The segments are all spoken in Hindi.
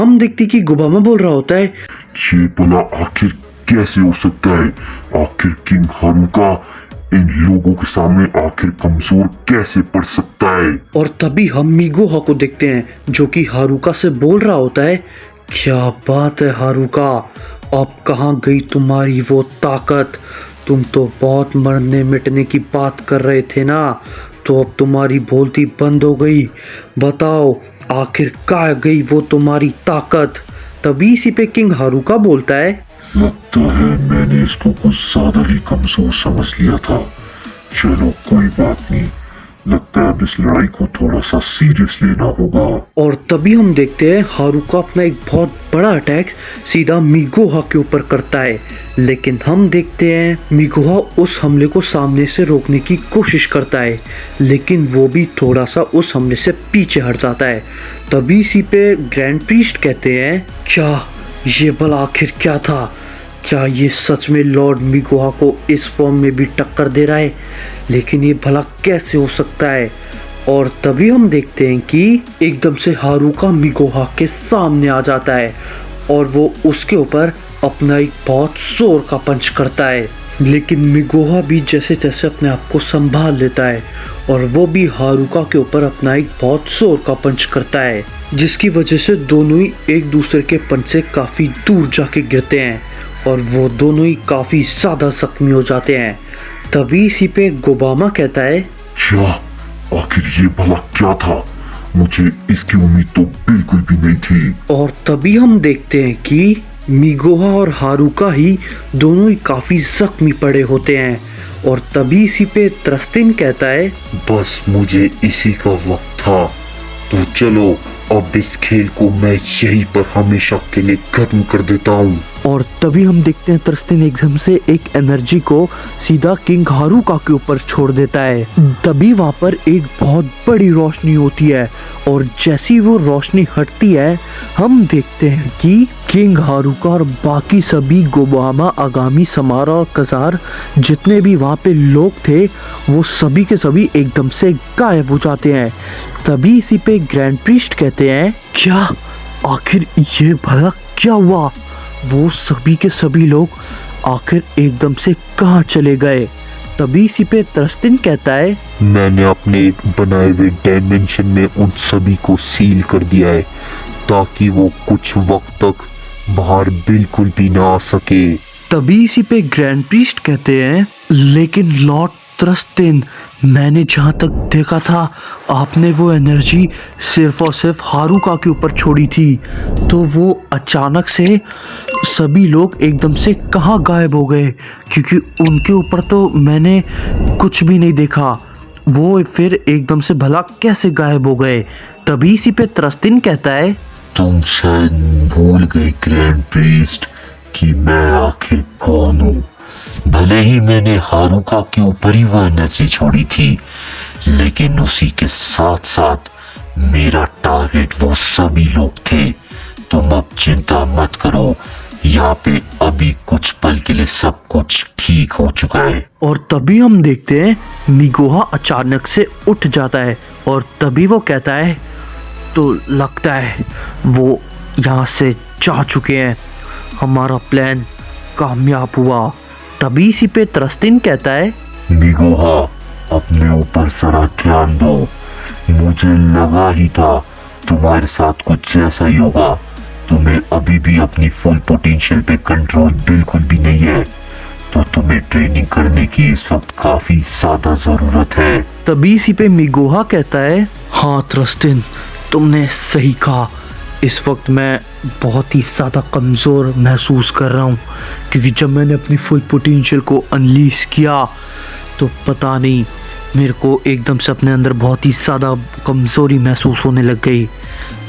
हम देखते कि गुबामा बोल रहा होता है, ये भला आखिर कैसे हो सकता है? आखिर किंग हारुका इन लोगों के सामने आखिर कमजोर कैसे पड़ सकता है? और तभी हम मिगोहा को देखते हैं जो कि हारुका से बोल रहा होता है, क्या बात है हारुका, अब कहाँ गई तुम्हारी वो ताकत? तुम तो बहुत मरने मिटने की बात कर रहे थे ना, तो अब तुम्हारी बोलती बंद हो गई। बताओ आखिर कहाँ गई वो तुम्हारी ताकत? तभी इसी पे किंग हारुका बोलता है, लगता है मैंने इसको कुछ ज्यादा ही कमजोर समझ लिया था। चलो कोई बात नहीं, लगता है अब इस लड़ाई को थोड़ा सा सीरियस लेना होगा। और तभी हम देखते हैं हारुका अपना एक बहुत बड़ा अटैक सीधा मिगोहा के ऊपर करता है, लेकिन हम देखते हैं मिगोहा उस हमले को सामने से रोकने की कोशिश करता है, लेकिन वो भी थोड़ा सा उस हमले से पीछे हट जाता है। तभी इसी पे ग्रैंड प्रीस्ट कहते हैं, क्या ये भला आखिर क्या था? क्या ये सच में लॉर्ड मिगोहा को इस फॉर्म में भी टक्कर दे रहा है? लेकिन ये भला कैसे हो सकता है? और तभी हम देखते हैं कि एकदम से हारुका मिगोहा के सामने आ जाता है और वो उसके ऊपर अपना एक बहुत जोर का पंच करता है, लेकिन मिगोहा भी जैसे तैसे अपने आप को संभाल लेता है और वो भी हारुका के ऊपर अपना एक बहुत जोर का पंच करता है, जिसकी वजह से दोनों ही एक दूसरे के पंच से काफ़ी दूर जाके गिरते हैं और वो दोनों ही काफ़ी ज़्यादा जख्मी हो जाते हैं। तभी इसी पे गुबामा कहता है, क्या आखिर ये भला क्या था? मुझे इसकी उम्मीद तो बिल्कुल भी नहीं थी। और तभी हम देखते हैं कि मिगोहा और हारुका ही दोनों ही काफ़ी जख्मी पड़े होते हैं। और तभी इसी पे त्रस्तिन कहता है, बस मुझे इसी का वक्त था, तो चलो अब इस खेल को मैं यहीं पर हमेशा के लिए खत्म कर देता हूँ। और तभी हम देखते हैं त्रस्तिन एकदम से एक एनर्जी को सीधा किंग हारुका के ऊपर छोड़ देता है। तभी वहाँ पर एक बहुत बड़ी रोशनी होती है और जैसी वो रोशनी हटती है, हम देखते हैं कि किंग हारुका और बाकी सभी गुबामा, आगामी, समारा और कजार जितने भी वहाँ पे लोग थे, वो सभी के सभी एकदम से गायब हो जाते हैं। तभी इसी पे ग्रैंड प्रीस्ट कहते हैं, क्या आखिर ये भला क्या हुआ? वो सभी के सभी लोग आखिर एकदम से कहाँ चले गए? तभी इसी पे त्रस्तिन कहता है, मैंने अपने एक बनाए हुए डायमेंशन में उन सभी को सील कर दिया है ताकि वो कुछ वक्त तक बाहर बिल्कुल भी ना आ सके। तभी इसी पे ग्रैंड प्रीस्ट कहते हैं, लेकिन लॉर्ड त्रस्तिन, मैंने जहाँ तक देखा था आपने वो एनर्जी सिर्फ और सिर्फ हारुका के ऊपर छोड़ी थी, तो वो अचानक से सभी लोग एकदम से कहाँ गायब हो गए? क्योंकि उनके ऊपर तो मैंने कुछ भी नहीं देखा, वो फिर एकदम से भला कैसे गायब हो गए? तभी इसी पे त्रस्तिन कहता है, तुम शायद भूल गए ग्रैंड प्रीस्ट कि मैं आखिर कौन हूँ। भले ही मैंने हारुका के ऊपर ही वो एनर्जी छोड़ी थी, लेकिन उसी के साथ साथ मेरा टारगेट वो सभी लोग थे। तुम अब चिंता मत करो, यहाँ पे अभी कुछ पल के लिए सब कुछ ठीक हो चुका है। और तभी हम देखते हैं मिगोहा अचानक से उठ जाता है और तभी वो कहता है, तो लगता है वो यहाँ से जा चुके हैं, हमारा प्लान कामयाब हुआ। तभी इसी पे त्रस्तिन कहता है, मिगोहा अपने ऊपर जरा ध्यान दो, मुझे लगा ही था तुम्हारे साथ कुछ ऐसा ही होगा। तुम्हें अभी भी अपनी फुल पोटेंशियल पे कंट्रोल बिल्कुल भी नहीं है, तो तुम्हें ट्रेनिंग करने की इस वक्त काफी ज्यादा जरूरत है। तभी इसी पे मिगोहा कहता है, हाँ त्रस्तिन, तुमने सही कहा, इस वक्त मैं बहुत ही ज़्यादा कमज़ोर महसूस कर रहा हूँ, क्योंकि जब मैंने अपनी फुल पोटेंशियल को अनलीश किया तो पता नहीं मेरे को एकदम से अपने अंदर बहुत ही ज़्यादा कमज़ोरी महसूस होने लग गई।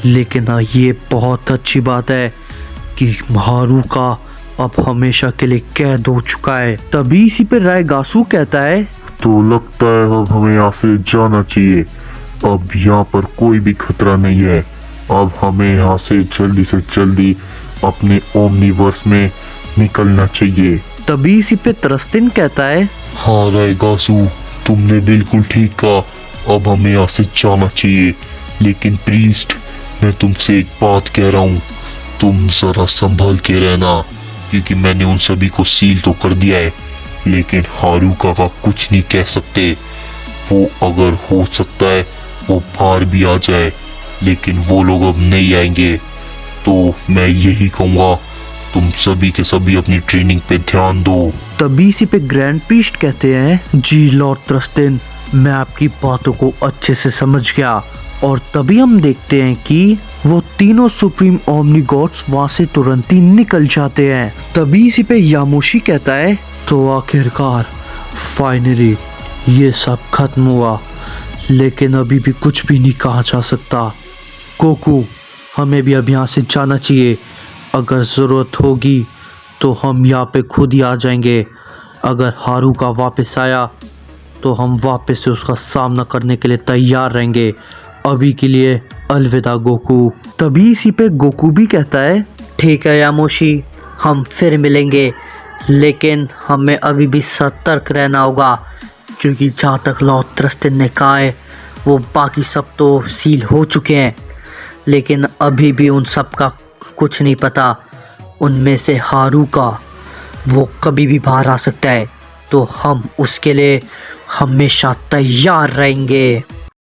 लेकिन हाँ, ये बहुत अच्छी बात है कि हारुका अब हमेशा के लिए कैद हो चुका है। तभी इसी पे रायगासु कहता है, तो लगता है अब हमें यहाँ से जाना चाहिए, अब यहाँ पर कोई भी खतरा नहीं है, अब हमें यहाँ से जल्दी अपने ओमनीवर्स में निकलना चाहिए। तभी इसी पे त्रस्तिन कहता है, हाँ रायगासु, तुमने बिल्कुल ठीक कहा, अब हमें यहाँ से जाना चाहिए। लेकिन प्रीस्ट, मैं तुमसे एक बात कह रहा हूँ, तुम जरा संभल के रहना, क्योंकि मैंने उन सभी को सील तो कर दिया है, लेकिन हारुका का कुछ नहीं कह सकते। वो अगर हो सकता है वो बाहर भी आ जाए, लेकिन वो लोग अब नहीं आएंगे। तो मैं यही कहूँगा, तुम सभी के सभी अपनी ट्रेनिंग पे ध्यान दो। तभी इसी पे ग्रैंड प्रीस्ट कहते हैं, जी लॉर्ड थ्रस्टिन, मैं आपकी बातों को अच्छे से समझ गया। और तभी हम देखते हैं कि वो तीनों सुप्रीम ओमनी गॉड्स वहां से तुरंत ही निकल जाते हैं। तभी इसी पे यामोशी कहता है, तो आखिरकार फाइनली ये सब खत्म हुआ, लेकिन अभी भी कुछ भी नहीं कहा जा सकता। गोकू, हमें भी अब यहाँ से जाना चाहिए। अगर ज़रूरत होगी तो हम यहाँ पे खुद ही आ जाएंगे। अगर हारुका वापस आया तो हम वापस से उसका सामना करने के लिए तैयार रहेंगे। अभी के लिए अलविदा गोकू। तभी इसी पे गोकू भी कहता है, ठीक है यामोशी, हम फिर मिलेंगे, लेकिन हमें अभी भी सतर्क रहना होगा, क्योंकि जहाँ तक लॉर्ड थ्रस्टिन ने कहा है वो बाकी सब तो सील हो चुके हैं, लेकिन अभी भी उन सब का कुछ नहीं पता। उनमें से हारुका वो कभी भी बाहर आ सकता है, तो हम उसके लिए हमेशा तैयार रहेंगे।